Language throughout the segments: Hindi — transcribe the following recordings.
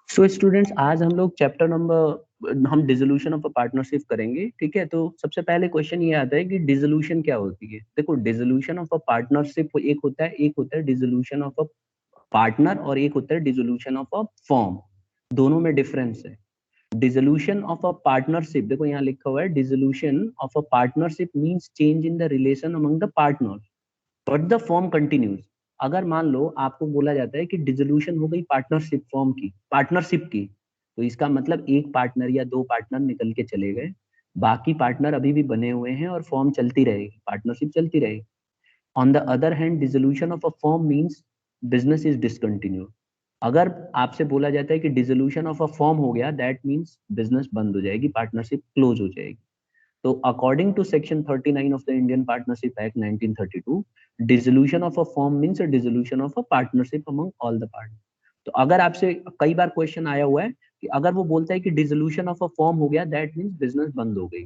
सो स्टूडेंट्स, आज हम लोग चैप्टर नंबर हम डिसोल्यूशन ऑफ अ पार्टनरशिप करेंगे, ठीक है। तो सबसे पहले क्वेश्चन ये आता है कि डिसोल्यूशन क्या होती है। देखो, डिसोल्यूशन ऑफ अ पार्टनरशिप एक होता है डिसोल्यूशन ऑफ अ पार्टनर और एक होता है डिसोल्यूशन ऑफ अ फर्म। दोनों में डिफरेंस है। डिसोल्यूशन ऑफ अ पार्टनरशिप, देखो यहाँ लिखा हुआ है, dissolution of a partnership means change in the relation among the partners but the firm continues. अगर मान लो आपको बोला जाता है कि डिसोल्यूशन हो गई पार्टनरशिप की, तो इसका मतलब एक पार्टनर या दो पार्टनर निकल के चले गए, बाकी पार्टनर अभी भी बने हुए हैं और फॉर्म चलती रहेगी, पार्टनरशिप चलती रहेगी। On the other hand, dissolution of a firm means business is discontinued. अगर आपसे बोला जाता है कि डिसोल्यूशन ऑफ अ फर्म हो गया, दैट मींस बिजनेस बंद हो जाएगी, पार्टनरशिप क्लोज हो जाएगी। तो according to section 39 of the Indian partnership act 1932, dissolution of a firm means a dissolution of a partnership among all the partner. तो अगर आपसे कई बार क्वेश्चन आया हुआ है कि अगर वो बोलता है कि डिसोल्यूशन ऑफ अ फर्म हो गया, दैट मींस बिजनेस बंद हो गई,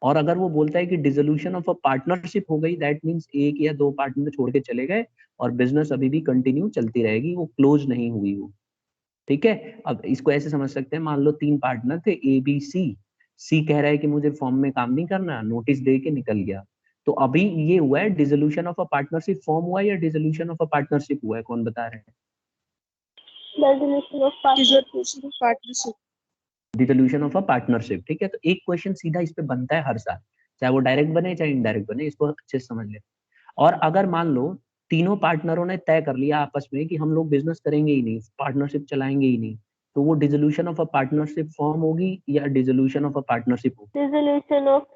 और अगर वो बोलता है कि डिसोल्यूशन ऑफ अ पार्टनरशिप हो गई, दैट मींस एक या दो पार्टनर छोड़ के चले गए और बिजनेस अभी भी कंटिन्यू चलती रहेगी, वो क्लोज नहीं हुई हो। ठीक है। अब इसको ऐसे समझ सकते हैं, मान लो तीन पार्टनर थे ए बी सी। सी कह रहा है कि मुझे फॉर्म में काम नहीं करना, नोटिस दे के निकल गया। तो अभी ये हुआ है dissolution of a partnership form हुआ है या डिसोल्यूशन ऑफ अ पार्टनरशिप हुआ है, कौन बता रहे हैं? Dissolution of partnership. Dissolution of a partnership, ठीक है। तो एक क्वेश्चन सीधा इस पे बनता है हर साल, चाहे वो डायरेक्ट बने चाहे इनडायरेक्ट बने, इसको अच्छे से समझ ले। और अगर मान लो तीनों पार्टनरों ने तय कर लिया आपस में कि हम लोग बिजनेस करेंगे ही नहीं, पार्टनरशिप चलाएंगे ही नहीं, तो वो dissolution of a partnership form होगी या डिसोल्यूशन ऑफ अ पार्टनरशिप होगी? Dissolution of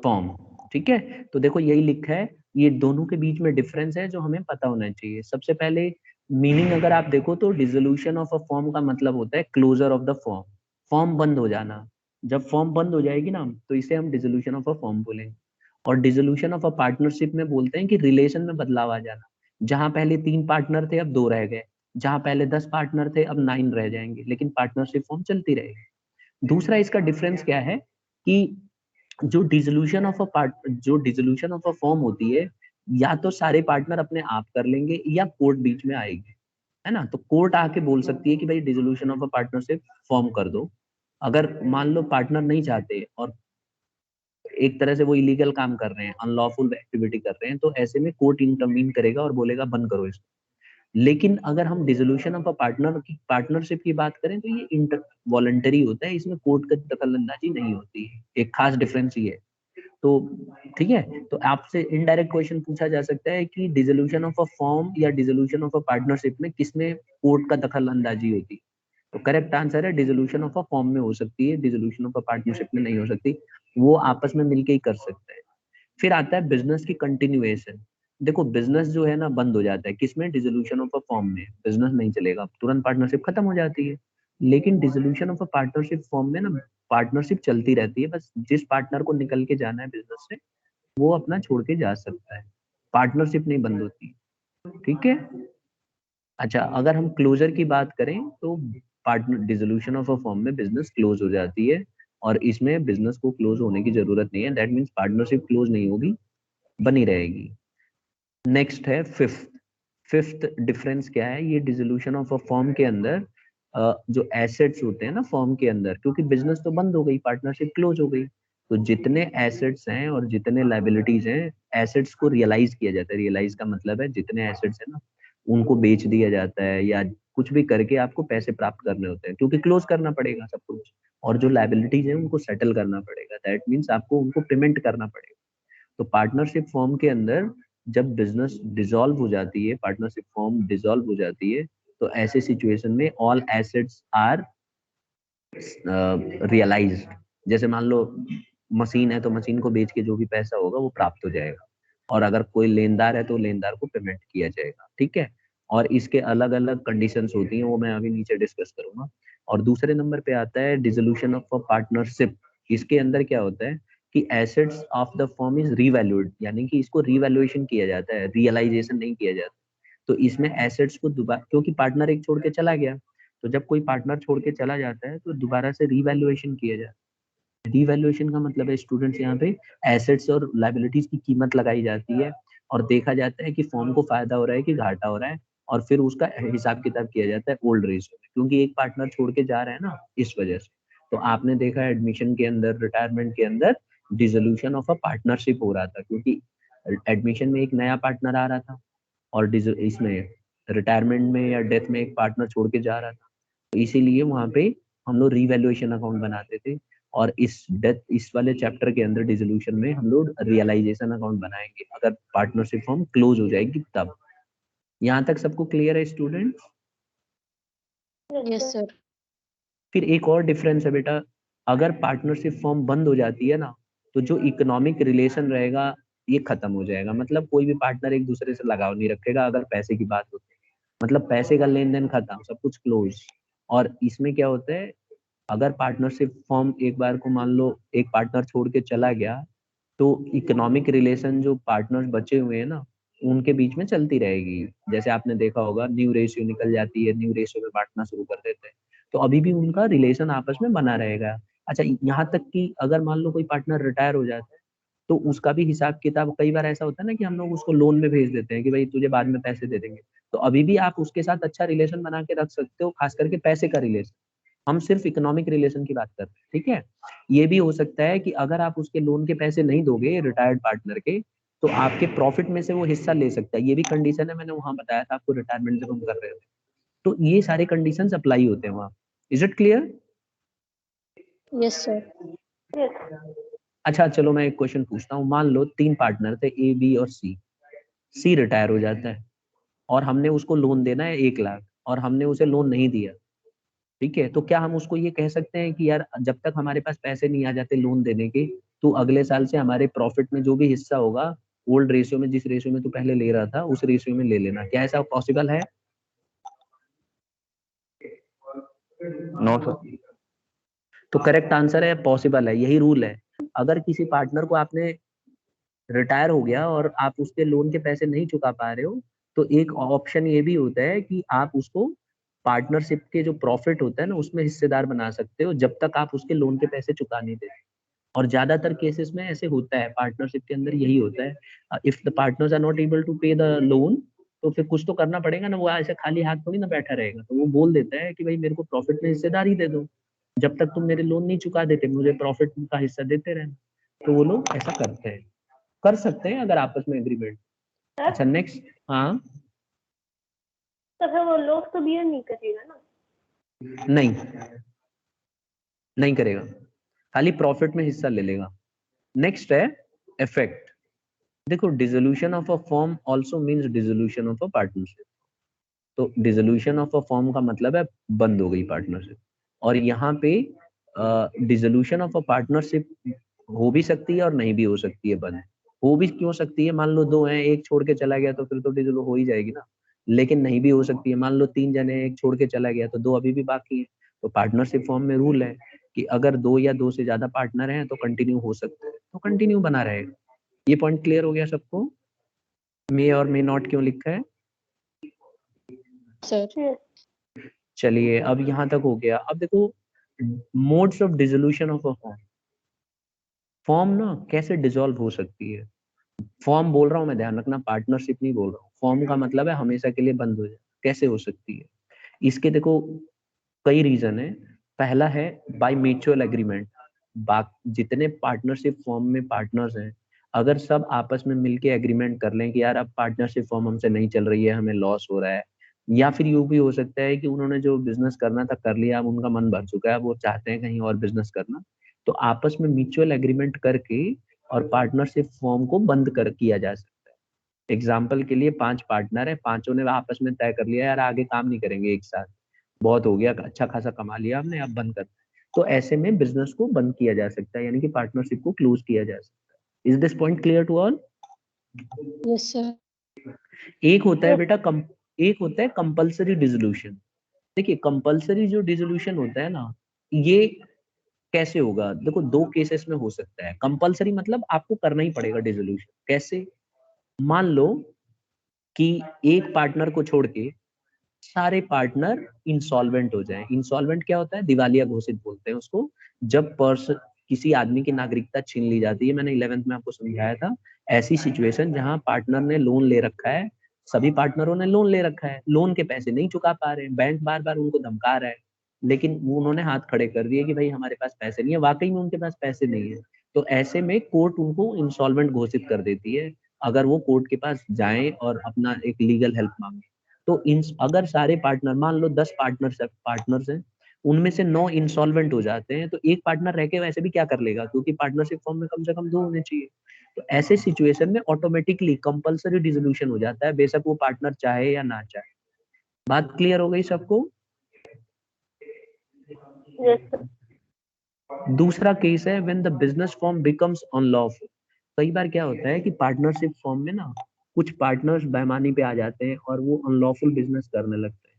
form. ठीक है। तो देखो यही लिखा है, ये दोनों के बीच में डिफरेंस है जो हमें पता होना चाहिए। सबसे पहले मीनिंग अगर आप देखो तो डिसोल्यूशन ऑफ अ फॉर्म का मतलब होता है closure of the form, form बंद हो जाना। जब फॉर्म बंद हो जाएगी ना, तो इसे हम डिसोल्यूशन ऑफ अ फॉर्म बोलेंगे। और डिसोल्यूशन ऑफ अ पार्टनरशिप में बोलते हैं कि रिलेशन में बदलाव आ जाना। जहां पहले 3 पार्टनर थे अब 2 रह गए, जहां पहले 10 पार्टनर थे अब 9 रह जाएंगे, लेकिन पार्टनरशिप फॉर्म चलती रहेगी। दूसरा इसका डिफरेंस क्या है कि जो डिसोल्यूशन ऑफ अ फॉर्म होती है, या तो सारे पार्टनर अपने आप कर लेंगे या कोर्ट बीच में आएगी, है ना। तो कोर्ट आके बोल सकती है कि भाई dissolution of a partnership form कर दो। अगर मान लो पार्टनर नहीं चाहते और एक तरह से वो इलीगल काम कर रहे हैं, अनलॉफुल एक्टिविटी कर रहे हैं, तो ऐसे में कोर्ट इंटरवीन करेगा और बोलेगा बंद करो इसको। लेकिन अगर हम डिसोल्यूशन ऑफ अ पार्टनरशिप की बात करें, तो ये इंटर वॉलंटरी होता है, इसमें कोर्ट का दखलंदाजी नहीं होती है। एक खास डिफरेंस ये है। तो ठीक है। तो आपसे इनडायरेक्ट क्वेश्चन पूछा जा सकता है कि डिसोल्यूशन ऑफ अ फॉर्म या डिसोल्यूशन ऑफ अ पार्टनरशिप में किसमें कोर्ट का दखल अंदाजी होती है? तो करेक्ट आंसर है डिसोल्यूशन ऑफ अ फॉर्म में हो सकती है, डिसोल्यूशन ऑफ अ पार्टनरशिप में नहीं हो सकती। वो आपस में मिलके ही कर सकते हैं। फिर आता है बिजनेस की कंटिन्यूएशन। देखो बिजनेस जो है ना बंद हो जाता है, किसमें? डिसोल्यूशन ऑफ अ फॉर्म में बिजनेस नहीं चलेगा, तुरंत पार्टनरशिप खत्म हो जाती है। लेकिन dissolution of a partnership form में ना पार्टनरशिप चलती रहती है, बस जिस पार्टनर को निकल के जाना है बिजनेस से वो अपना छोड़ के जा सकता है, पार्टनरशिप नहीं बंद होती। ठीक है। अच्छा, अगर हम क्लोजर की बात करें तो partner dissolution of a firm में बिजनेस क्लोज हो जाती है, और इसमें बिजनेस को क्लोज होने की जरूरत नहीं है, दैट मीन्स पार्टनरशिप क्लोज नहीं होगी, बनी रहेगी। नेक्स्ट है फिफ्थ डिफरेंस क्या है? ये डिसोल्यूशन ऑफ अ फर्म के अंदर जो एसेट्स होते हैं ना फर्म के अंदर, क्योंकि बिजनेस तो बंद हो गई, पार्टनरशिप क्लोज हो गई, तो जितने एसेट्स हैं और जितने लाइबिलिटीज हैं, एसेट्स को रियलाइज किया जाता है। रियलाइज का मतलब है जितने एसेट्स हैं ना उनको बेच दिया जाता है, या कुछ भी करके आपको पैसे प्राप्त करने होते हैं, क्योंकि क्लोज करना पड़ेगा सब कुछ। और जो लाइबिलिटीज है उनको सेटल करना पड़ेगा, दैट मीन्स आपको उनको पेमेंट करना पड़ेगा। तो पार्टनरशिप फॉर्म के अंदर जब बिजनेस डिसॉल्व हो जाती है, पार्टनरशिप फॉर्म डिसॉल्व हो जाती है, तो ऐसे सिचुएशन में ऑल एसेट्स आर रियलाइज्ड। जैसे मान लो मशीन है तो मशीन को बेच के जो भी पैसा होगा वो प्राप्त हो जाएगा, और अगर कोई लेनदार है तो लेनदार को पेमेंट किया जाएगा। ठीक है। और इसके अलग अलग कंडीशंस होती हैं, वो मैं अभी नीचे डिस्कस करूंगा। और दूसरे नंबर पे आता है डिसोल्यूशन ऑफ अ पार्टनरशिप। इसके अंदर क्या होता है कि assets of the firm is revalued, यानी कि इसको रीवैल्यूएशन किया जाता है, रियलाइजेशन नहीं किया जाता। तो इसमें एसेट्स को दोबारा, क्योंकि पार्टनर एक छोड़ के चला गया, तो जब कोई पार्टनर छोड़ के चला जाता है तो दोबारा से रीवैल्यूएशन किया जाता है। रीवैल्यूएशन का मतलब है स्टूडेंट्स यहाँ पे एसेट्स और लाइबिलिटीज की कीमत लगाई जाती है, और देखा जाता है कि फर्म को फायदा हो रहा है कि घाटा हो रहा है, और फिर उसका हिसाब किताब किया जाता है ओल्ड रेशियो में, क्योंकि एक पार्टनर छोड़ के जा रहा है ना, इस वजह से। तो आपने देखा एडमिशन के अंदर, रिटायरमेंट के अंदर डिसोल्यूशन ऑफ अ पार्टनरशिप हो रहा था, क्योंकि एडमिशन में एक नया पार्टनर आ रहा था और इसमें रिटायरमेंट में या डेथ में एक पार्टनर छोड़ के जा रहा था। तो इसीलिए वहां पे हम लोग रिवैल्यूएशन अकाउंट बनाते थे, और इस वाले चैप्टर के अंदर डिसोल्यूशन में हम लोग रियलाइजेशन अकाउंट बनाएंगे, अगर पार्टनरशिप फॉर्म क्लोज हो जाएगी तब। यहाँ तक सबको क्लियर है स्टूडेंट्स? Yes sir. फिर एक और डिफरेंस है बेटा, अगर पार्टनरशिप फॉर्म बंद हो जाती है ना, तो जो इकोनॉमिक रिलेशन रहेगा ये खत्म हो जाएगा। मतलब कोई भी पार्टनर एक दूसरे से लगाव नहीं रखेगा अगर पैसे की बात होती है, मतलब पैसे का लेन देन खत्म, सब कुछ क्लोज। और इसमें क्या होता है, अगर पार्टनरशिप फॉर्म एक बार को मान लो एक पार्टनर छोड़ के चला गया, तो इकोनॉमिक रिलेशन जो पार्टनर्स बचे हुए हैं ना, उनके बीच में चलती रहेगी। जैसे आपने देखा होगा, न्यू रेशियो निकल जाती है, न्यू रेशियो में बांटना शुरू कर देते हैं, तो अभी भी उनका रिलेशन आपस में बना रहेगा। अच्छा, यहाँ तक कि अगर मान लो कोई पार्टनर रिटायर हो जाता है, तो उसका भी हिसाब किताब, कई बार ऐसा होता है ना कि हम लोग उसको लोन में भेज देते हैं कि भाई तुझे बाद में पैसे दे देंगे, तो अभी भी आप उसके साथ अच्छा रिलेशन बना के रख सकते हो, खास करके पैसे का रिलेशन। हम सिर्फ इकोनॉमिक रिलेशन की बात कर रहे हैं, ठीक है। ये भी हो सकता है कि अगर आप उसके लोन के पैसे नहीं दोगे रिटायर्ड पार्टनर के, तो आपके प्रॉफिट में से वो हिस्सा ले सकता है। ये भी कंडीशन है, मैंने वहां बताया था आपको, रिटायरमेंट जब हम कर रहे थे। तो ये सारे कंडीशंस अप्लाई होते हैं वहां। Is it clear? Yes sir. अच्छा चलो, मैं एक क्वेश्चन पूछता हूँ। मान लो 3 पार्टनर थे, ए, बी और सी। सी रिटायर हो जाता है और हमने उसको लोन देना है 1 लाख, और हमने उसे लोन नहीं दिया, ठीक है। तो क्या हम उसको ये कह सकते हैं कि यार जब तक हमारे पास पैसे नहीं आ जाते लोन देने के, तो अगले साल से हमारे प्रॉफिट में जो भी हिस्सा होगा, ओल्ड रेशियो में, जिस रेशियो में तू पहले ले रहा था उस रेशियो में ले लेना? क्या ऐसा पॉसिबल है? No sir. तो करेक्ट आंसर है पॉसिबल है, यही रूल है। अगर किसी पार्टनर को आपने, रिटायर हो गया और आप उसके लोन के पैसे नहीं चुका पा रहे हो, तो एक ऑप्शन ये भी होता है कि आप उसको पार्टनरशिप के जो प्रॉफिट होता है ना, उसमें हिस्सेदार बना सकते हो, जब तक आप उसके लोन के पैसे चुका नहीं देते। और ज्यादातर केसेस में ऐसे होता है, पार्टनरशिप के अंदर यही होता है। If the partners are not able to pay the loan, तो फिर कुछ तो करना पड़ेगा ना, वो ऐसे खाली हाथ थोड़ी ना बैठा रहेगा। तो वो बोल देता है कि भाई मेरे को प्रॉफिट में हिस्सेदारी दे दो, जब तक तुम मेरे लोन नहीं चुका देते मुझे प्रॉफिट का हिस्सा देते रहना। तो वो लोग ऐसा करते हैं, कर सकते हैं अगर आपस में एग्रीमेंट। अच्छा नेक्स्ट। हाँ, तो फिर वो लोग तो बियर नहीं करेगा ना? नहीं, नहीं करेगा, खाली प्रॉफिट में हिस्सा ले लेगा। नेक्स्ट है इफेक्ट। देखो, dissolution of a firm also means dissolution of a partnership. तो डिसोल्यूशन ऑफ अ फर्म का मतलब है बंद हो गई पार्टनरशिप। और यहाँ पे डिसोल्यूशन ऑफ अ पार्टनरशिप हो भी सकती है और नहीं भी हो सकती है बंद। हो भी क्यों सकती है, मान लो 2 हैं, एक छोड़ के चला गया तो फिर तो डिसोल्व हो ही जाएगी ना। लेकिन नहीं भी हो सकती है, मान लो 3 जने, एक छोड़ के चला गया तो 2 अभी भी बाकी है। तो पार्टनरशिप फॉर्म में रूल है कि अगर 2 या 2 से ज्यादा पार्टनर हैं तो कंटिन्यू हो सकता है, तो कंटिन्यू बना रहेगा। ये पॉइंट क्लियर हो गया सबको? मे और मे नॉट क्यों लिखा है? सर। चलिए, अब यहाँ तक हो गया। अब देखो, modes of dissolution of a form. Form ना कैसे डिसॉल्व हो सकती है। फॉर्म बोल रहा हूँ मैं, ध्यान रखना, पार्टनरशिप नहीं बोल रहा हूँ। फॉर्म का मतलब है हमेशा के लिए बंद हो जाए। कैसे हो सकती है, इसके देखो कई रीजन है। पहला है बाय म्यूचुअल एग्रीमेंट। जितने पार्टनरशिप फॉर्म में पार्टनर्स हैं, अगर सब आपस में मिलके एग्रीमेंट कर लें कि यार अब पार्टनरशिप फॉर्म हमसे नहीं चल रही है, हमें लॉस हो रहा है, या फिर यूं भी हो सकता है कि उन्होंने जो बिजनेस करना था कर लिया, अब उनका मन भर चुका है, वो चाहते हैं कहीं और बिजनेस करना, तो आपस में म्यूचुअल एग्रीमेंट करके और पार्टनरशिप फॉर्म को बंद कर किया जा सकता है। एग्जाम्पल के लिए 5 पार्टनर है, पांचों ने आपस में तय कर लिया यार आगे काम नहीं करेंगे एक साथ, बहुत हो गया, अच्छा खासा कमा लिया हमने, अब बंद करते हैं। तो ऐसे में बिजनेस को बंद किया जा सकता है, यानी कि पार्टनरशिप को क्लोज किया जा सकता है। Is this point clear to all? Yes sir. एक होता है बेटा एक होता है कंपलसरी डिसोल्यूशन। देखिए, कंपलसरी जो डिसोल्यूशन होता है ना, ये कैसे होगा? देखो, 2 केसेस में हो सकता है। कंपलसरी मतलब आपको करना ही पड़ेगा डिसोल्यूशन। कैसे? मान लो कि एक पार्टनर को छोड़ के सारे पार्टनर इंसॉल्वेंट हो जाएं। इंसॉल्वेंट क्या होता है? दिवालिया घोषित बोलते हैं उसको। जब किसी आदमी की नागरिकता छीन ली जाती है, मैंने 11th में आपको समझाया था ऐसी सिचुएशन जहां पार्टनर ने लोन ले रखा है, सभी पार्टनरों ने लोन ले रखा है, लोन के पैसे नहीं चुका पा रहे, बैंक बार बार उनको धमका रहा है, लेकिन वो उन्होंने हाथ खड़े कर दिए कि भाई हमारे पास पैसे नहीं है, वाकई में उनके पास पैसे नहीं है, तो ऐसे में कोर्ट उनको इंसॉल्वेंट घोषित कर देती है अगर वो कोर्ट के पास जाएं और अपना एक लीगल हेल्प मांगे। तो इन अगर सारे पार्टनर, मान लो 10 पार्टनर्स हैं, उनमें से 9 इंसॉल्वेंट हो जाते हैं, तो एक पार्टनर रह के वैसे भी क्या कर लेगा, क्योंकि पार्टनरशिप फॉर्म में कम से कम 2 होने चाहिए। तो ऐसे सिचुएशन में ऑटोमेटिकली कंपलसरी डिसोल्यूशन हो जाता है, बेशक वो पार्टनर चाहे या ना चाहे। बात क्लियर हो गई सबको? Yes sir. दूसरा केस है when the business form becomes unlawful. कई बार क्या होता है कि पार्टनरशिप फॉर्म में ना कुछ पार्टनर्स बेईमानी पे आ जाते हैं और वो अनलॉफुल बिजनेस करने लगते हैं।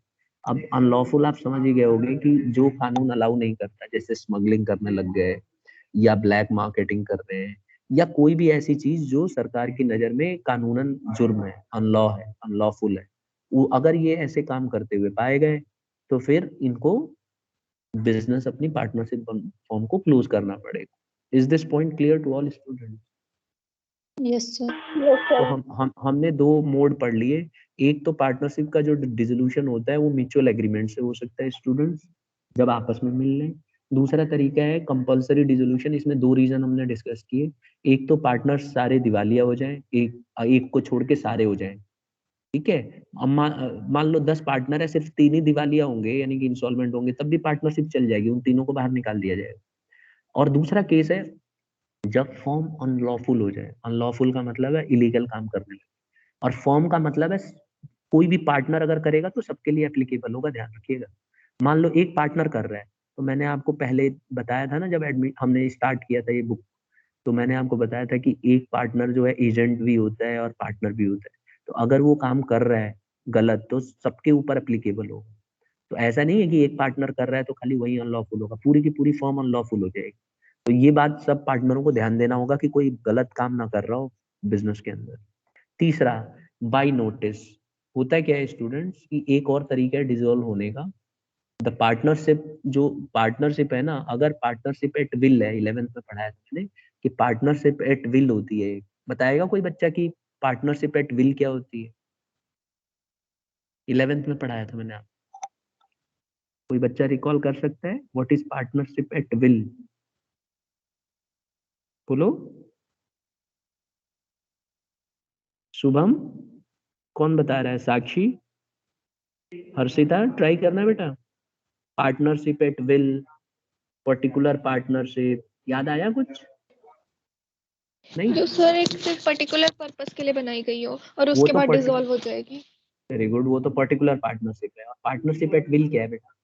अब अनलॉफुल आप समझ ही गए होंगे कि जो कानून अलाउ नहीं करता, जैसे स्मगलिंग करने लग गए या ब्लैक मार्केटिंग कर रहे हैं या कोई भी ऐसी चीज जो सरकार की नजर में कानूनन जुर्म है, अनलॉ है, अनलॉफुल है, वो अगर ये ऐसे काम करते हुए पाए गए तो फिर इनको बिजनेस अपनी पार्टनरशिप फॉर्म को क्लोज करना पड़ेगा। Is this point clear to all student? Yes sir. Yes तो सर। हमने 2 मोड पढ़ लिए। एक तो पार्टनरशिप का जो डिसोल्यूशन होता है वो म्यूचुअल एग्रीमेंट से हो सकता है स्टूडेंट्स, जब आपस में मिल लें। दूसरा तरीका है कंपलसरी डिसोल्यूशन, इसमें 2 रीजन हमने डिस्कस किए। एक तो पार्टनर्स सारे दिवालिया हो जाएं, एक को छोड़ के सारे हो जाएं, ठीक है। अब मान लो 10 पार्टनर है, सिर्फ 3 ही दिवालिया होंगे यानी कि इंसॉल्वेंट होंगे, तब भी पार्टनरशिप चल जाएगी, उन तीनों को बाहर निकाल दिया जाएगा। और दूसरा केस है जब फॉर्म अनलॉफुल हो जाए। अनलॉफुल का मतलब है इलीगल काम करने लगे, और फॉर्म का मतलब है कोई भी पार्टनर अगर करेगा तो सबके लिए एप्लीकेबल होगा, ध्यान रखिएगा। मान लो एक पार्टनर कर रहा है, तो मैंने आपको पहले बताया था ना, जब एडमिट हमने स्टार्ट किया था ये बुक, तो मैंने आपको बताया था कि एक पार्टनर जो है एजेंट भी होता है और पार्टनर भी होता है। तो अगर वो काम कर रहा है गलत तो सबके ऊपर एप्लीकेबल होगा। तो ऐसा नहीं है कि एक पार्टनर कर रहा है तो खाली वही अनलॉफुल होगा, पूरी की पूरी फॉर्म अनलॉफुल हो जाएगी। तो ये बात सब पार्टनरों को ध्यान देना होगा कि कोई गलत काम ना कर रहा हो बिजनेस के अंदर। तीसरा, बाय नोटिस। होता है क्या है स्टूडेंट्स कि एक और तरीका है डिसॉल्व होने का। द पार्टनरशिप, जो पार्टनरशिप है ना, अगर पार्टनरशिप एट विल है, 11th में पढ़ाया था मैंने कि पार्टनरशिप एट विल होती है। बताएगा कोई बच्चा कि पार्टनरशिप एट विल क्या होती है? 11th में पढ़ाया था मैंने। आप कोई बच्चा रिकॉल कर सकता है what is partnership at will? बोलो। शुभम, कौन बता रहा है? साक्षी, हर्षिता, ट्राई करना बेटा। Partnership at will, particular partnership, याद आया कुछ? नहीं, जो सर एक सिर्फ पर्टिकुलर पर्पस के लिए बनाई गई हो और वो उसके तो बाद डिसॉल्व हो जाएगी। वेरी गुड, वो तो पर्टिकुलर पार्टनरशिप है। और पार्टनरशिप एट विल क्या है बेटा?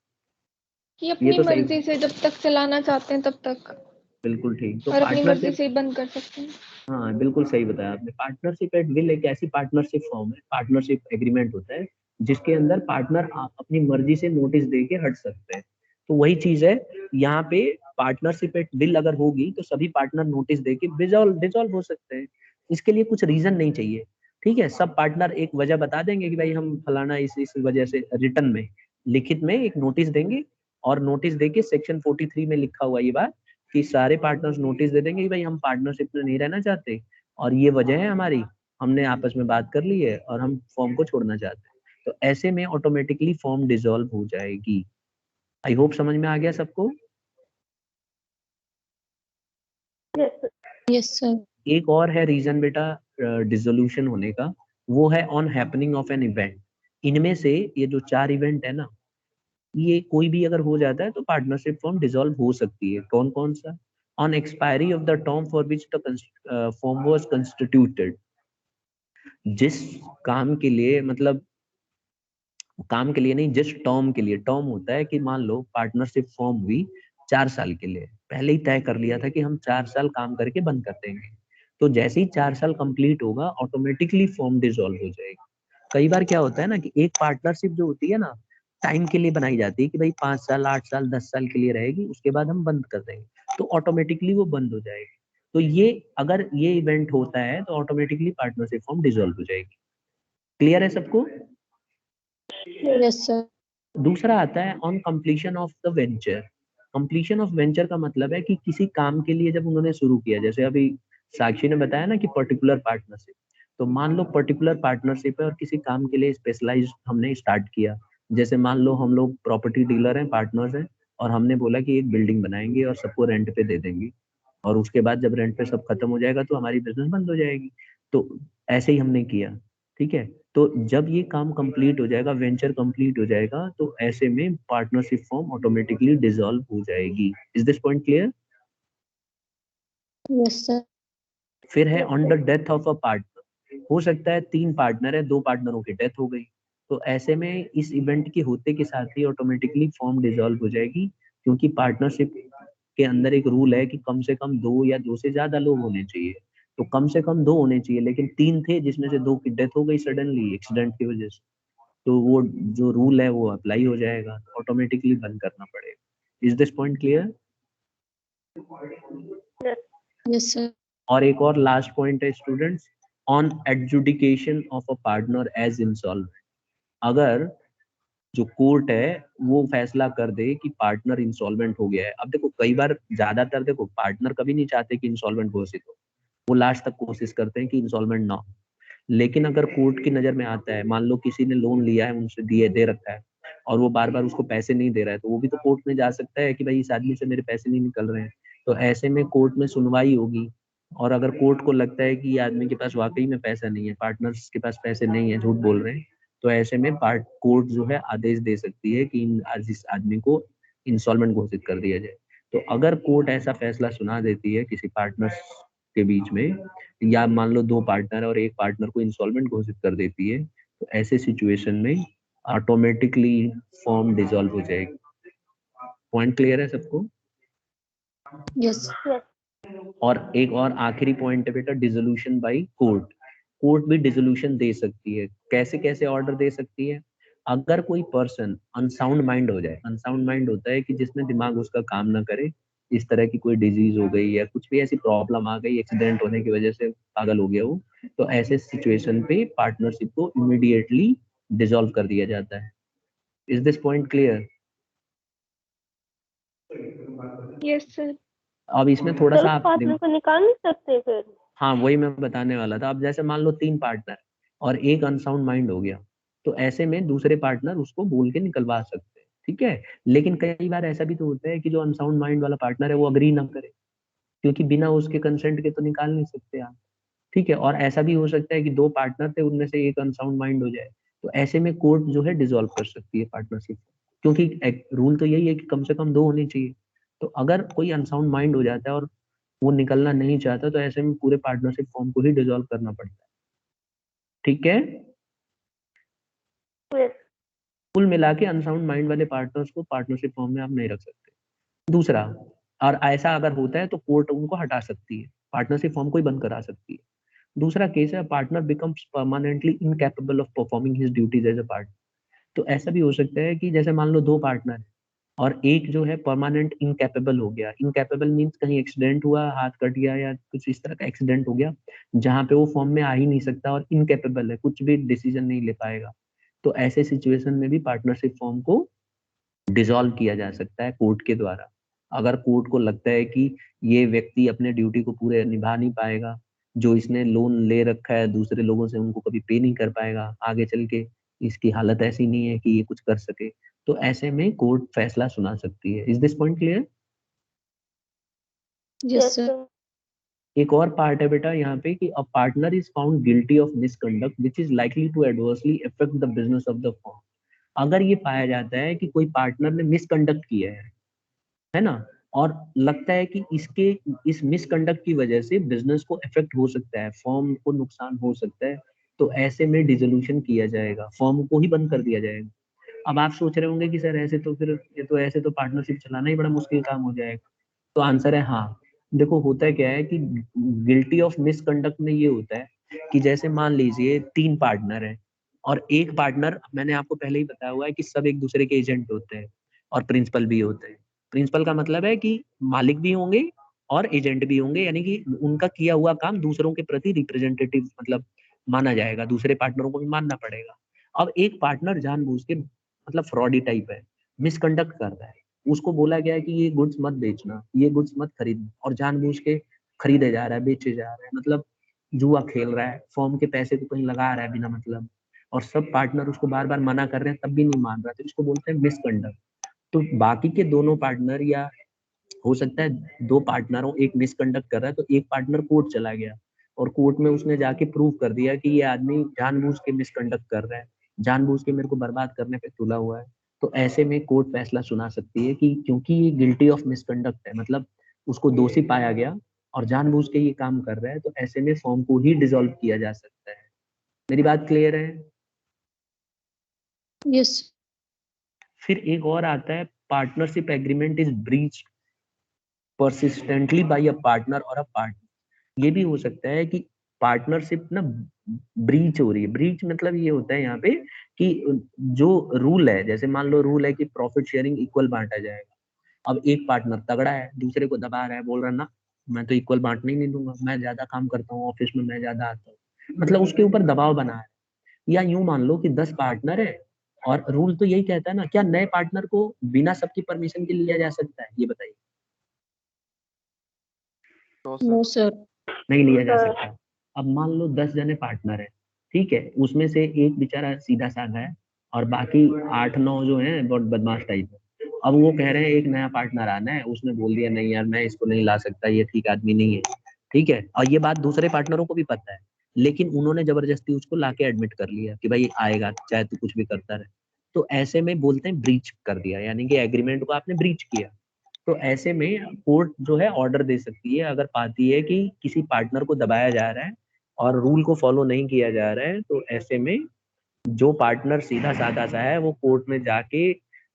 कि ये अपनी तो सही, मर्जी से जब तक चलाना चाहते हैं तब तक, बिल्कुल ठीक। तो और अपनी मर्जी पार्टनरशिप, से ही बंद कर सकते हैं। हाँ बिल्कुल सही बताया आपने। पार्टनरशिप एट विल एक ऐसी पार्टनरशिप फॉर्म है, पार्टनरशिप एग्रीमेंट होता है जिसके अंदर पार्टनर अपनी मर्जी से नोटिस दे के हट सकते हैं। तो वही चीज है यहाँ पे, पार्टनरशिप एट विल अगर होगी तो सभी पार्टनर नोटिस दे के डिसॉल्व हो सकते हैं। इसके लिए कुछ रीजन नहीं चाहिए, ठीक है। सब पार्टनर एक वजह बता देंगे कि भाई हम फलाना इस वजह से, रिटर्न में, लिखित में एक नोटिस देंगे, और नोटिस देके सेक्शन 43 में लिखा हुआ ये बात कि सारे पार्टनर्स नोटिस दे देंगे कि भाई हम पार्टनरशिप में नहीं रहना चाहते और ये वजह है हमारी, हमने आपस में बात कर ली है और हम फॉर्म को छोड़ना चाहते हैं। तो ऐसे में ऑटोमेटिकली फॉर्म डिसॉल्व हो जाएगी। आई होप समझ में आ गया सबको। Yes sir. Yes sir. एक और है रीजन बेटा डिसोल्यूशन होने का, वो है on happening of an event. इनमें से ये जो 4 इवेंट है ना, ये कोई भी अगर हो जाता है तो पार्टनरशिप फॉर्म डिसॉल्व हो सकती है। कौन कौन सा? On expiry of the term for which the form was constituted. जिस काम के लिए, मतलब काम के लिए नहीं, जिस टर्म के लिए, टर्म होता है कि मान लो पार्टनरशिप फॉर्म हुई 4 साल के लिए, पहले ही तय कर लिया था कि हम 4 साल काम करके बंद कर देंगे, तो जैसे ही 4 साल कंप्लीट होगा ऑटोमेटिकली फॉर्म डिसॉल्व हो जाएगी। कई बार क्या होता है ना कि एक पार्टनरशिप जो होती है ना, टाइम के लिए बनाई जाती है कि भाई 5 साल, 8 साल, 10 साल के लिए रहेगी, उसके बाद हम बंद कर देंगे, तो ऑटोमेटिकली वो बंद हो जाएगी। तो ये, अगर ये इवेंट होता है तो ऑटोमेटिकली पार्टनरशिप फॉर्म डिसॉल्व हो जाएगी। क्लियर है सबको? Yes sir. दूसरा आता है on completion of the venture. Completion of venture का मतलब है कि किसी काम के लिए जब उन्होंने शुरू किया, जैसे अभी साक्षी ने बताया ना कि पर्टिकुलर पार्टनरशिप, तो मान लो पर्टिकुलर पार्टनरशिप है और किसी काम के लिए स्पेशलाइज हमने स्टार्ट किया। जैसे मान लो हम लोग प्रॉपर्टी डीलर हैं, पार्टनर्स हैं, और हमने बोला कि एक बिल्डिंग बनाएंगे और सबको रेंट पे दे देंगे, और उसके बाद जब रेंट पे सब खत्म हो जाएगा तो हमारी बिजनेस बंद हो जाएगी। तो ऐसे ही हमने किया, ठीक है। तो जब ये काम कंप्लीट हो जाएगा, वेंचर कंप्लीट हो जाएगा, तो ऐसे में पार्टनरशिप फॉर्म ऑटोमेटिकली डिसॉल्व हो जाएगी। Is this point clear? Yes sir. फिर है Yes, on the sir. Death of a partner. हो सकता है 3 पार्टनर है, 2 पार्टनरों की डेथ हो गई, तो ऐसे में इस इवेंट के होते के साथ ही ऑटोमेटिकली फॉर्म डिसॉल्व हो जाएगी, क्योंकि पार्टनरशिप के अंदर एक रूल है कि कम से कम 2 या 2 से ज्यादा लोग होने चाहिए। तो कम से कम 2 होने चाहिए, लेकिन 3 थे जिसमें से 2 की डेथ हो गई सडनली एक्सीडेंट की वजह से, तो वो जो रूल है वो अप्लाई हो जाएगा, ऑटोमेटिकली बंद करना पड़ेगा। Is this point clear? Yes. Yes sir. और एक और लास्ट पॉइंट है students, on adjudication of a partner as insolvent. अगर जो कोर्ट है वो फैसला कर दे कि पार्टनर इंसॉल्वेंट हो गया है, अब देखो कई बार, ज्यादातर देखो पार्टनर कभी नहीं चाहते कि इंसॉल्वेंट घोषित हो, वो लास्ट तक कोशिश करते हैं कि इंसॉल्वेंट ना हो। लेकिन अगर कोर्ट की नजर में आता है, मान लो किसी ने लोन लिया है, उनसे दिए दे रखा है, और वो बार बार उसको पैसे नहीं दे रहा है, तो वो भी तो कोर्ट में जा सकता है कि भाई इस आदमी से मेरे पैसे नहीं निकल रहे हैं। तो ऐसे में कोर्ट में सुनवाई होगी, और अगर कोर्ट को लगता है कि ये आदमी के पास वाकई में पैसा नहीं है, पार्टनर्स के पास पैसे नहीं है, झूठ बोल रहे हैं, तो ऐसे में कोर्ट जो है आदेश दे सकती है कि इस आदमी को इंस्टॉलमेंट घोषित कर दिया जाए। तो अगर कोर्ट ऐसा फैसला सुना देती है किसी पार्टनर्स के बीच में, या मान लो 2 पार्टनर और एक पार्टनर को इंस्टॉलमेंट घोषित कर देती है, तो ऐसे सिचुएशन में ऑटोमेटिकली फॉर्म डिसॉल्व हो जाएगी। पॉइंट क्लियर है सबको? यस। Yes. और एक और आखिरी पॉइंट है बेटा, डिसोल्यूशन बाय कोर्ट। कोर्ट भी डिसोल्यूशन दे सकती है। कैसे कैसे ऑर्डर दे सकती है? अगर कोई पर्सन अनसाउंड माइंड हो जाए, अनसाउंड माइंड होता है कि जिसमें दिमाग उसका काम ना करे, इस तरह की कोई डिजीज हो गई या कुछ भी ऐसी प्रॉब्लम आ गई, एक्सीडेंट होने की वजह से पागल हो गया वो, तो ऐसे सिचुएशन पे पार्टनरशिप को इमीडिएटली डिसॉल्व कर दिया जाता है। Is this point clear? Yes sir. अब इसमें थोड़ा तो सा उस आप पार्टनर को निकाल नहीं सकते फिर? हाँ वही मैं बताने वाला था। अब जैसे मान लो 3 पार्टनर और एक अनसाउंड माइंड हो गया, तो ऐसे में दूसरे पार्टनर उसको बोल के निकलवा सकते हैं, ठीक है। लेकिन कई बार ऐसा भी तो होता है कि जो अनसाउंड माइंड वाला पार्टनर है वो अग्री ना करे, क्योंकि बिना उसके कंसेंट के तो निकाल नहीं सकते आप, ठीक है। और ऐसा भी हो सकता है कि 2 पार्टनर थे, उनमें से एक अनसाउंड माइंड हो जाए, तो ऐसे में कोर्ट जो है डिसॉल्व कर सकती है पार्टनरशिप, क्योंकि रूल तो यही है कि कम से कम 2 होने चाहिए। तो अगर कोई अनसाउंड माइंड हो जाता है और वो निकलना नहीं चाहता, तो ऐसे में पूरे पार्टनरशिप फॉर्म को ही डिसॉल्व करना पड़ता है, ठीक है। Yes. कुल मिला के अनसाउंड माइंड वाले पार्टनर्स को पार्टनरशिप फॉर्म में आप नहीं रख सकते। दूसरा, और ऐसा अगर होता है तो कोर्ट उनको हटा सकती है, पार्टनरशिप फॉर्म को ही बंद करा सकती है। दूसरा केस है, partner becomes permanently incapable of performing his duties as a partner. तो ऐसा भी हो सकता है कि जैसे मान लो 2 पार्टनर है और एक जो है परमानेंट इनकैपेबल हो गया। इनकैपेबल मीन्स कहीं एक्सीडेंट हुआ, हाथ कट गया या कुछ इस तरह का एक्सीडेंट हो गया, जहां पे वो फॉर्म में आ ही नहीं सकता, और इनकैपेबल है, कुछ भी डिसीजन नहीं ले पाएगा। तो ऐसे सिचुएशन में भी पार्टनरशिप फॉर्म को डिसॉल्व किया जा सकता है कोर्ट के द्वारा। अगर कोर्ट को लगता है कि ये व्यक्ति अपने ड्यूटी को पूरे निभा नहीं पाएगा, जो इसने लोन ले रखा है दूसरे लोगों से उनको कभी पे नहीं कर पाएगा, आगे चल के इसकी हालत ऐसी नहीं है कि ये कुछ कर सके, तो ऐसे में कोर्ट फैसला सुना सकती है। Is this point clear? Yes Yes, sir. sir. एक और पार्ट है बेटा यहाँ पे कि a partner is found guilty of misconduct which is likely to adversely affect the business of the firm. अगर ये पाया जाता है कि कोई पार्टनर ने मिसकंडक्ट किया है ना, और लगता है कि इसके इस मिसकंडक्ट की वजह से बिजनेस को इफेक्ट हो सकता है, फर्म को नुकसान हो सकता है, तो ऐसे में डिसोल्यूशन किया जाएगा, फर्म को ही बंद कर दिया जाएगा। अब आप सोच रहे होंगे कि सर ऐसे तो फिर ये तो ऐसे तो पार्टनरशिप चलाना ही बड़ा मुश्किल काम हो जाएगा। तो आंसर है हाँ। देखो होता है क्या है कि गिल्टी ऑफ मिसकंडक्ट में ये होता है कि जैसे मान लीजिए 3 पार्टनर हैं और एक पार्टनर, मैंने आपको पहले ही बताया हुआ है कि सब एक दूसरे के एजेंट होते हैं और प्रिंसिपल भी होते हैं। प्रिंसिपल का मतलब है कि मालिक भी होंगे और एजेंट भी होंगे, यानी कि उनका किया हुआ काम दूसरों के प्रति रिप्रेजेंटेटिव मतलब माना जाएगा, दूसरे पार्टनरों को भी मानना पड़ेगा। अब एक पार्टनर जानबूझ के मतलब फ्रॉडी टाइप है, मिसकंडक्ट कर रहा है, उसको बोला गया है कि ये गुड्स मत बेचना, ये गुड्स मत खरीदना, और जानबूझ के खरीदे जा रहा है, बेचे जा रहा है, मतलब जुआ खेल रहा है, फॉर्म के पैसे को कहीं लगा रहा है बिना मतलब, और सब पार्टनर उसको बार बार मना कर रहे हैं तब भी नहीं मान रहा, तो इसको बोलते हैं मिसकंडक्ट। तो बाकी के दोनों पार्टनर, या हो सकता है दो पार्टनर हो, एक मिसकंडक्ट कर रहा है तो एक पार्टनर कोर्ट चला गया और कोर्ट में उसने जाके प्रूव कर दिया कि ये आदमी जानबूझ के मिसकंडक्ट कर रहा है, जानबूझ के मेरे को बर्बाद करने पे तुला हुआ है। तो ऐसे में कोर्ट फैसला सुना सकती है कि क्योंकि ये गिल्टी ऑफ मिसकंडक्ट है, मतलब उसको दोषी पाया गया और जानबूझ के ये काम कर रहा है, तो ऐसे में फॉर्म को ही डिसॉल्व किया जा सकता है। मेरी बात क्लियर है? यस। फिर एक और आता है, partnership agreement is breach persistently by a partner or a partner। ये भी हो सकता है कि पार्टनरशिप ना ब्रीच हो रही है। ब्रीच मतलब ये होता है यहाँ पे कि जो रूल है, जैसे मान लो रूल है कि प्रॉफिट शेयरिंग इक्वल बांटा जाएगा। अब एक पार्टनर तगड़ा है, दूसरे को दबा रहा है, बोल रहा है ना मैं तो इक्वल बांटने ही नहीं दूंगा, मैं ज्यादा काम करता हूँ ऑफिस में, मैं ज्यादा आता हूँ, मतलब उसके ऊपर दबाव बना है। या यूं मान लो कि 10 पार्टनर है और रूल तो यही कहता है ना, क्या नए पार्टनर को बिना सबकी परमिशन के लिया जा सकता है? ये बताइए। No sir. नहीं लिया जा सकता। अब मान लो 10 जने पार्टनर है, ठीक है, उसमें से एक बेचारा सीधा साधा है और बाकी 8-9 जो हैं बहुत बदमाश टाइप है। अब वो कह रहे हैं एक नया पार्टनर आना है, उसने बोल दिया नहीं यार मैं इसको नहीं ला सकता, ये ठीक आदमी नहीं है, ठीक है, और ये बात दूसरे पार्टनरों को भी पता है, लेकिन उन्होंने जबरदस्ती उसको लाके एडमिट कर लिया कि भाई आएगा चाहे तू कुछ भी करता रहे। तो ऐसे में बोलते हैं ब्रीच कर दिया, यानी कि एग्रीमेंट को आपने ब्रीच किया। तो ऐसे में कोर्ट जो है ऑर्डर दे सकती है, अगर पाती है कि किसी पार्टनर को दबाया जा रहा है और रूल को फॉलो नहीं किया जा रहा है, तो ऐसे में जो पार्टनर सीधा साधा सा है वो कोर्ट में जाके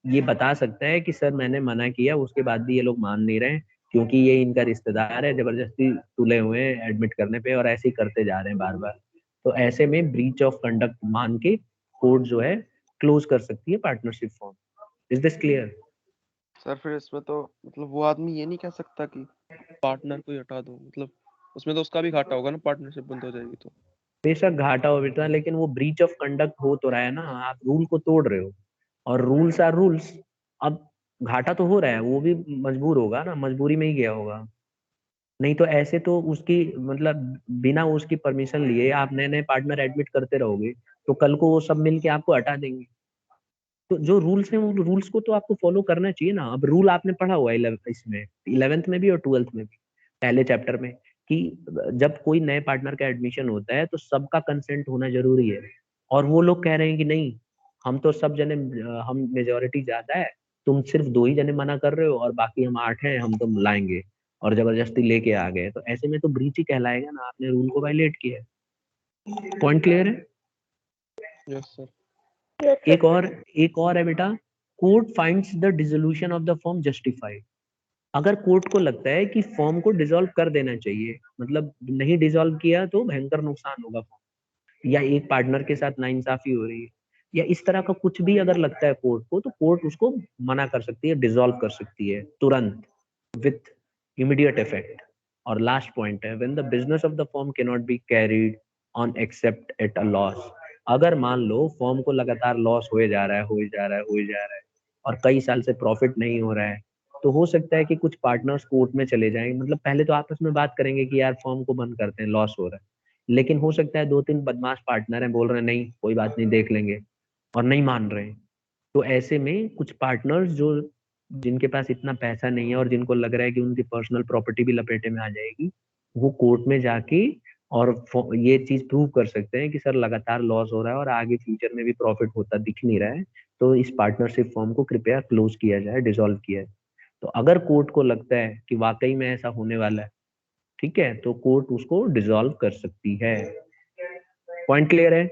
ये बता सकता है कि सर मैंने मना किया, उसके बाद भी ये लोग मान नहीं रहे, क्योंकि ये इनका रिश्तेदार है, जबरदस्ती तुले हुए हैं एडमिट करने पे और ऐसे ही करते जा रहे हैं बार बार। तो ऐसे में ब्रीच ऑफ कंडक्ट मान के कोर्ट जो है क्लोज कर सकती है partnership form. Is this clear? Sir फिर इसमें तो मतलब वो आदमी ये नहीं कह सकता कि पार्टनर को ही हटा दो, मतलब उसमें तो उसका भी घाटा होगा ना, पार्टनरशिप बंद हो जाएगी तो। बेशक घाटा हो बेटा, लेकिन वो ब्रीच ऑफ कंडक्ट हो तो रहा है ना, आप रूल को तोड़ रहे हो और रूल्स आर रूल्स। अब घाटा तो हो रहा है, वो भी मजबूर होगा ना, मजबूरी में ही गया होगा, नहीं तो ऐसे तो उसकी मतलब बिना उसकी परमिशन लिए आप नए नए पार्टनर एडमिट करते रहोगे तो कल को वो सब मिलके आपको हटा देंगे। तो जो रूल्स हैं वो रूल्स को तो आपको फॉलो करना चाहिए ना। अब रूल आपने पढ़ा हुआ है इसमें 11th में भी और 12th में भी, पहले चैप्टर में, कि जब कोई नए पार्टनर का एडमिशन होता है तो सबका कंसेंट होना जरूरी है। और वो लोग कह रहे हैं कि नहीं, हम तो सब जने, हम मेजोरिटी ज्यादा है, तुम सिर्फ 2 ही जने मना कर रहे हो और बाकी हम 8 हैं, हम तो लाएंगे, और जबरदस्ती लेके आ गए, तो ऐसे में तो ब्रीच ही कहलाएगा ना, आपने रूल को वायलेट किया है। पॉइंट क्लियर है? Yes sir. एक और है बेटा, court finds the dissolution of the form justified. अगर कोर्ट को लगता है कि फॉर्म को डिसॉल्व कर देना चाहिए, मतलब नहीं डिसॉल्व किया तो भयंकर नुकसान होगा फॉर्म, या एक पार्टनर के साथ नाइंसाफी हो रही है, या इस तरह का कुछ भी अगर लगता है कोर्ट को, तो कोर्ट उसको मना कर सकती है, डिसॉल्व कर सकती है तुरंत, विथ इमीडिएट इफेक्ट। और लास्ट पॉइंट है, when the business of the firm can not be carried on accept at a loss. अगर मान लो फर्म को लगातार लॉस होए जा रहा है, होए जा रहा है, होए जा रहा है, और कई साल से प्रॉफिट नहीं हो रहा है, तो हो सकता है कि कुछ पार्टनर्स कोर्ट में चले जाएं, मतलब पहले तो आपस में बात करेंगे कि यार फर्म को बंद करते हैं, लॉस हो रहा है, लेकिन हो सकता है 2-3 बदमाश पार्टनर हैं, बोल रहे हैं नहीं कोई बात नहीं देख लेंगे, और नहीं मान रहे हैं। तो ऐसे में कुछ पार्टनर्स जो, जिनके पास इतना पैसा नहीं है और जिनको लग रहा है कि उनकी पर्सनल प्रॉपर्टी भी लपेटे में आ जाएगी, वो कोर्ट में जाके और ये चीज प्रूव कर सकते हैं कि सर लगातार लॉस हो रहा है और आगे फ्यूचर में भी प्रॉफिट होता दिख नहीं रहा है, तो इस पार्टनरशिप फॉर्म को कृपया क्लोज किया जाए, डिसॉल्व किया जाए। तो अगर कोर्ट को लगता है कि वाकई में ऐसा होने वाला है, ठीक है, तो कोर्ट उसको डिसॉल्व कर सकती है। पॉइंट क्लियर है?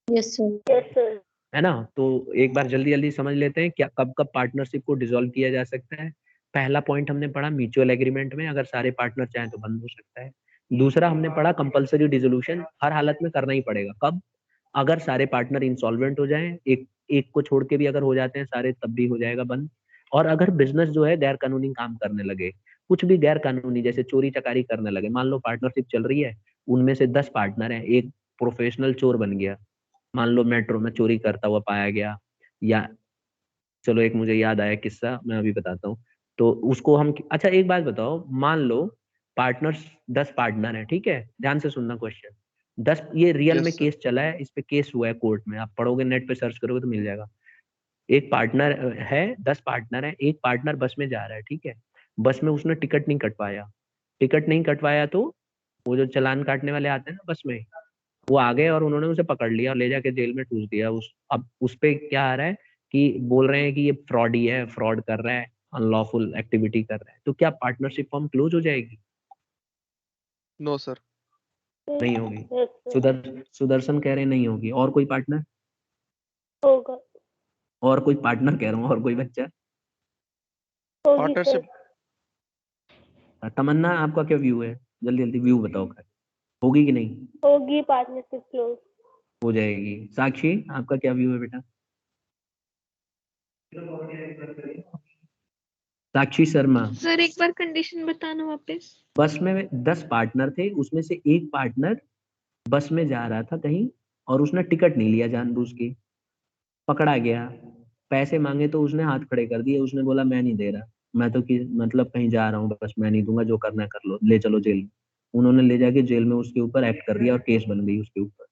Yes sir. है ना? तो एक बार जल्दी जल्दी समझ लेते हैं क्या कब कब पार्टनरशिप को डिसॉल्व किया जा सकता है। पहला पॉइंट हमने पढ़ा म्यूचुअल एग्रीमेंट में, अगर सारे पार्टनर चाहें तो बंद हो सकता है। दूसरा हमने पढ़ा कंपलसरी डिसोल्यूशन हर हालत में करना ही पड़ेगा, कब? अगर सारे पार्टनर इंसॉल्वेंट हो जाएं, एक एक को छोड़ के भी अगर हो जाते हैं सारे, तब भी हो जाएगा बंद। और अगर बिजनेस जो है गैर कानूनी काम करने लगे, कुछ भी गैर कानूनी जैसे चोरी चकारी करने लगे, मान लो पार्टनरशिप चल रही है, उनमें से 10 पार्टनर हैं, एक प्रोफेशनल चोर बन गया, मान लो मेट्रो में चोरी करता हुआ पाया गया, या चलो एक मुझे याद आया किस्सा, मैं अभी बताता हूँ। तो उसको हम, अच्छा एक बात बताओ, मान लो पार्टनर्स 10 पार्टनर है, ठीक है, ध्यान से सुनना क्वेश्चन। 10, ये रियल में यस सर। केस चला है, इस पे केस हुआ है कोर्ट में, आप पढ़ोगे नेट पे सर्च करोगे तो मिल जाएगा। एक पार्टनर है, 10 पार्टनर है, एक पार्टनर बस में जा रहा है, ठीक है, बस में उसने टिकट नहीं कटवाया, टिकट नहीं कटवाया तो वो जो चालान काटने वाले आते हैं ना बस में, वो आ गए और उन्होंने उसे पकड़ लिया और ले जाके जेल में ठूस दिया। अब उस पे क्या आ रहा है कि बोल रहे हैं कि ये फ्रॉड ही है, फ्रॉड कर रहा है, अनलॉफुल एक्टिविटी कर रहा है, तो क्या पार्टनरशिप फॉर्म क्लोज हो जाएगी? No sir. नहीं होगी। Yes sir. सुदर्शन कह रहे हैं नहीं होगी। और कोई पार्टनर? होगा। और कोई पार्टनर कह रहा हूँ, और कोई बच्चा? होगी सर। पार्टनरशिप तमन्ना, आपका क्या व्यू है? जल्दी जल्दी व्यू बताओ, होगी कि नहीं? होगी पार्टनरशिप क्लोज। हो जाएगी। साक्षी, आपका क्या व्यू है बेटा? साक्षी शर्मा। सर एक बार कंडीशन बताना वापस। बस में 10 पार्टनर थे, उसमें से एक पार्टनर बस में जा रहा था कहीं और उसने टिकट नहीं लिया जानबूझ के, पकड़ा गया, पैसे मांगे तो उसने हाथ खड़े कर दिए, उसने बोला मैं नहीं दे रहा, मैं तो मतलब कहीं जा रहा हूँ, बस मैं नहीं दूंगा, जो करना है कर लो, ले चलो जेल में। उन्होंने ले जाके जेल में उसके ऊपर एक्ट कर दिया और केस बन गई उसके ऊपर,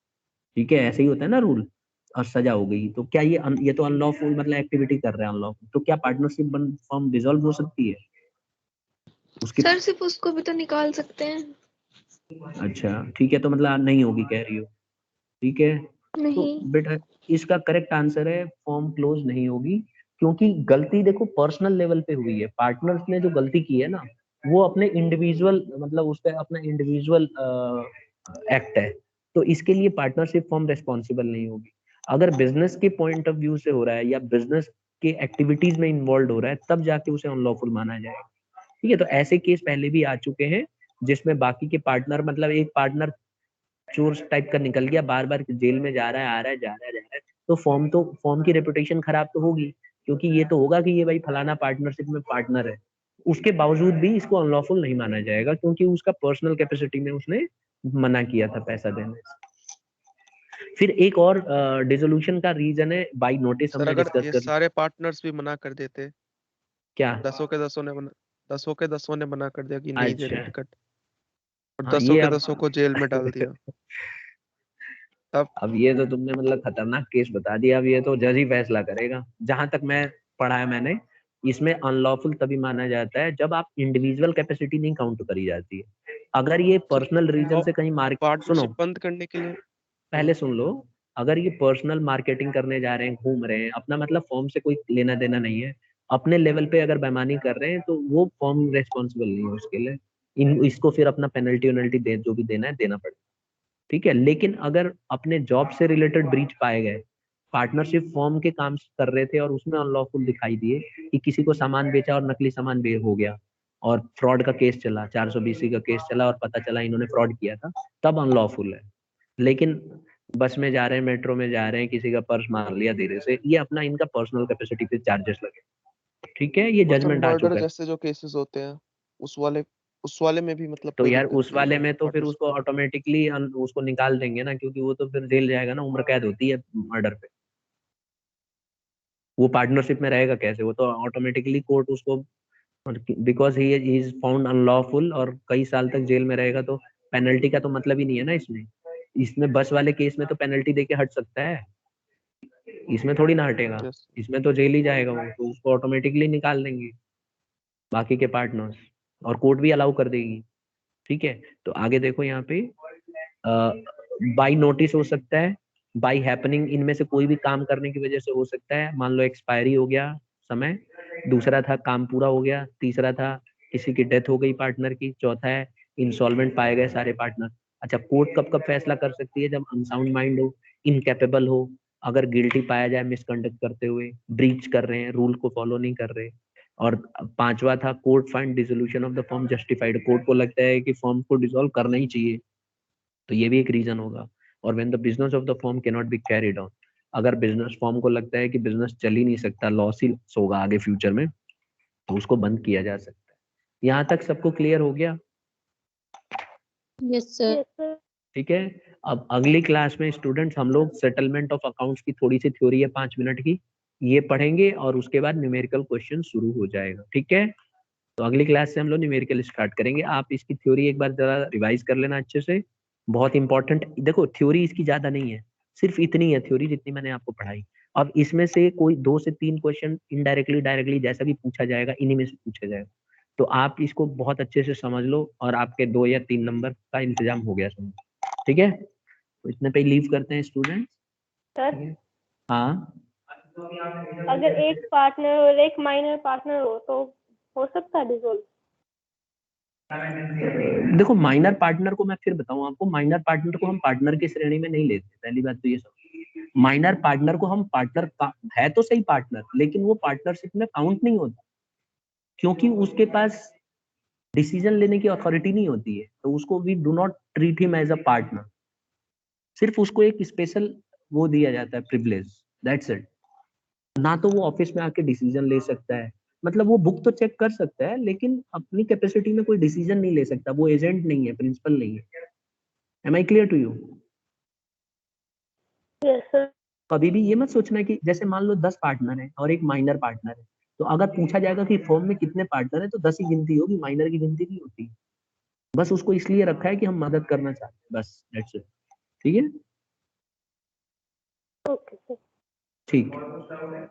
ठीक है, ऐसे ही होता है ना रूल, और सजा हो गई। तो क्या ये तो अनलॉफुल मतलब एक्टिविटी कर रहे हैं अनलॉफुल, तो क्या पार्टनरशिप फॉर्म डिसॉल्व हो सकती है उसकी? सर सिर्फ उसको भी तो निकाल सकते हैं। अच्छा ठीक है, तो मतलब आप नहीं होगी कह रही हो, ठीक है। तो नहीं। बेटा इसका करेक्ट आंसर है फॉर्म क्लोज नहीं होगी, क्योंकि गलती देखो पर्सनल लेवल पे हुई है, पार्टनर्स ने जो गलती की है ना वो अपने इंडिविजुअल मतलब उस पर अपना इंडिविजुअल एक्ट है, तो इसके लिए पार्टनरशिप फॉर्म रिस्पॉन्सिबल नहीं होगी। अगर बिजनेस के पॉइंट ऑफ व्यू से हो रहा है या बिजनेस के एक्टिविटीज में इन्वॉल्व हो रहा है तब जाके उसे अनलॉफुल माना जाएगा, ठीक है। तो ऐसे केस पहले भी आ चुके हैं जिसमें बाकी के पार्टनर मतलब एक पार्टनर चोर टाइप का निकल गया, बार बार जेल में जा रहा है, आ रहा है, जा रहा है, जा रहा है, तो फॉर्म की रेपुटेशन खराब तो होगी, क्योंकि ये तो होगा कि ये भाई फलाना पार्टनरशिप में पार्टनर है, उसके बावजूद भी इसको अनलॉफुल नहीं माना जाएगा क्योंकि उसका पर्सनल कैपेसिटी में उसने मना किया था पैसा देने से। फिर एक और डिसोल्यूशन का रीजन है बाई नोटिस, सर हमने अगर डिस्कस ये कर। सारे पार्टनर्स भी मना कर देते, क्या? दसों के दसों ने मना कर दिया कि नहीं दे रहे अच्छा, टिकट, और हाँ दसों ये के अब दसों को जेल में डाल दिया, तब? अब ये तो तुमने मतलब खतरनाक केस बता दिया, अब ये तो जज ही फैसला करेगा। जहां तक मैं पढ़ा है मैंने, इसमें अनलॉफुल तभी माना जाता है जब आप इंडिविजुअल कैपेसिटी नहीं काउंट करी जाती है। अगर ये तो पर्सनल रीजन से कहीं सुनो, पार्टनरशिप बंद करने के लिए। पहले सुन लो, अगर ये पर्सनल मार्केटिंग करने जा रहे हैं, घूम रहे हैं, अपना मतलब फॉर्म से कोई लेना देना नहीं है, अपने लेवल पे अगर बेईमानी कर रहे हैं तो वो फॉर्म रेस्पॉन्सिबल नहीं है उसके लिए, इसको फिर अपना पेनल्टी वेनल्टी दे जो भी देना है देना पड़ेगा, ठीक है। लेकिन अगर अपने जॉब से रिलेटेड ब्रीच पाए गए, पार्टनरशिप फॉर्म के काम कर रहे थे और उसमें अनलॉफुल दिखाई दिए कि किसी को सामान बेचा और नकली सामान बे हो गया और फ्रॉड का केस चला, 420 का केस चला और पता चला इन्होंने फ्रॉड किया था, तब अनलॉफुल है। लेकिन बस में जा रहे हैं, मेट्रो में जा रहे हैं, किसी का पर्स मार लिया धीरे से, ये अपना इनका पर्सनल कैपेसिटी पे चार्जेस लगे, ठीक है, ये और सर जजमेंट आ मर्डर चुका है। जैसे जो केसेस होते हैं, उस वाले उस वाले में भी मतलब तो कोई यार दिक्कत उस नहीं है वाले में तो फिर पार्टनरशिप उसको में? ऑटोमेटिकली उसको निकाल देंगे ना, क्योंकि वो तो फिर जेल जाएगा ना, उम्र कैद होती है मर्डर पे, वो पार्टनरशिप में रहेगा कैसे, वो तो ऑटोमेटिकली कोर्ट उसको, because he is found unlawful और कई साल तक जेल में रहेगा, तो पेनल्टी का तो मतलब ही नहीं है ना इसमें। इसमें बस वाले केस में तो पेनल्टी देके हट सकता है, इसमें थोड़ी ना हटेगा, यस। इसमें तो जेल ही जाएगा वो, तो उसको ऑटोमेटिकली निकाल देंगे बाकी के पार्टनर्स, और कोर्ट भी अलाउ कर देगी, ठीक है। तो आगे देखो यहाँ पे बाई नोटिस हो सकता है, बाई हैपनिंग, इनमें से कोई भी काम करने की वजह से हो सकता है, मान लो एक्सपायरी हो गया समय, दूसरा था काम पूरा हो गया, तीसरा था किसी की डेथ हो गई पार्टनर की, चौथा है इंसॉल्वेंट पाए गए सारे पार्टनर। अच्छा, कोर्ट कब कब फैसला कर सकती है? जब अनसाउंड माइंड हो, इनकेपेबल हो, अगर गिल्टी पाया जाए मिसकंडक्ट करते हुए, ब्रीच कर रहे हैं, रूल को फॉलो नहीं कर रहे, और पांचवा था court find dissolution of the form justified, court को लगता है कि फॉर्म को डिसॉल्व करना ही चाहिए, तो ये भी एक रीजन होगा। और when the business of the form can not be carried on, अगर बिजनेस फॉर्म को लगता है कि बिजनेस चल ही नहीं सकता, लॉस ही होगा आगे फ्यूचर में, तो उसको बंद किया जा सकता है। यहाँ तक सबको क्लियर हो गया? Yes sir. Yes sir. ठीक है। अब अगली क्लास में स्टूडेंट्स हम लोग सेटलमेंट ऑफ अकाउंट्स की थोड़ी सी थ्योरी है 5 मिनट की, ये पढ़ेंगे और उसके बाद न्यूमेरिकल क्वेश्चन शुरू हो जाएगा, ठीक है। तो अगली क्लास से हम लोग न्यूमेरिकल स्टार्ट करेंगे। आप इसकी थ्योरी एक बार जरा रिवाइज कर लेना अच्छे से, बहुत इंपॉर्टेंट। देखो थ्योरी इसकी ज्यादा नहीं है, सिर्फ इतनी है थ्योरी जितनी मैंने आपको पढ़ाई। अब इसमें से कोई 2 से 3 क्वेश्चन इनडायरेक्टली डायरेक्टली जैसा भी पूछा जाएगा, इन्हीं में से पूछा जाएगा। तो आप इसको बहुत अच्छे से समझ लो और आपके 2 या 3 नंबर का इंतजाम हो गया समझ। ठीक है, तो इतने पे लीव करते हैं स्टूडेंट। सर हाँ अगर एक पार्टनर और एक माइनर पार्टनर हो सकता है डिसॉल्व? देखो माइनर पार्टनर को मैं फिर बताऊं आपको, माइनर पार्टनर को हम पार्टनर की श्रेणी में नहीं लेते। पहली बात तो ये सब, माइनर पार्टनर को हम पार्टनर का है तो सही पार्टनर, लेकिन वो पार्टनरशिप में काउंट नहीं होता, क्योंकि उसके पास डिसीजन लेने की अथॉरिटी नहीं होती है। तो उसको we do not treat him as a partner, सिर्फ उसको एक स्पेशल वो दिया जाता है प्रिविलेज, दैट्स इट। ना तो वो ऑफिस में आके डिसीजन ले सकता है, मतलब वो बुक तो चेक कर सकता है, लेकिन अपनी कैपेसिटी में कोई डिसीजन नहीं ले सकता। वो एजेंट नहीं है, प्रिंसिपल नहीं है। Am I clear to you? Yes sir. कभी भी ये मत सोचना कि जैसे मान लो 10 पार्टनर है और एक माइनर पार्टनर है, तो अगर पूछा जाएगा कि फॉर्म में कितने पार्टनर है तो 10 ही गिनती होगी, माइनर की गिनती नहीं होती। बस उसको इसलिए रखा है कि हम मदद करना चाहते हैं, बस दैट्स इट। ठीक है, ओके सर। ठीक है।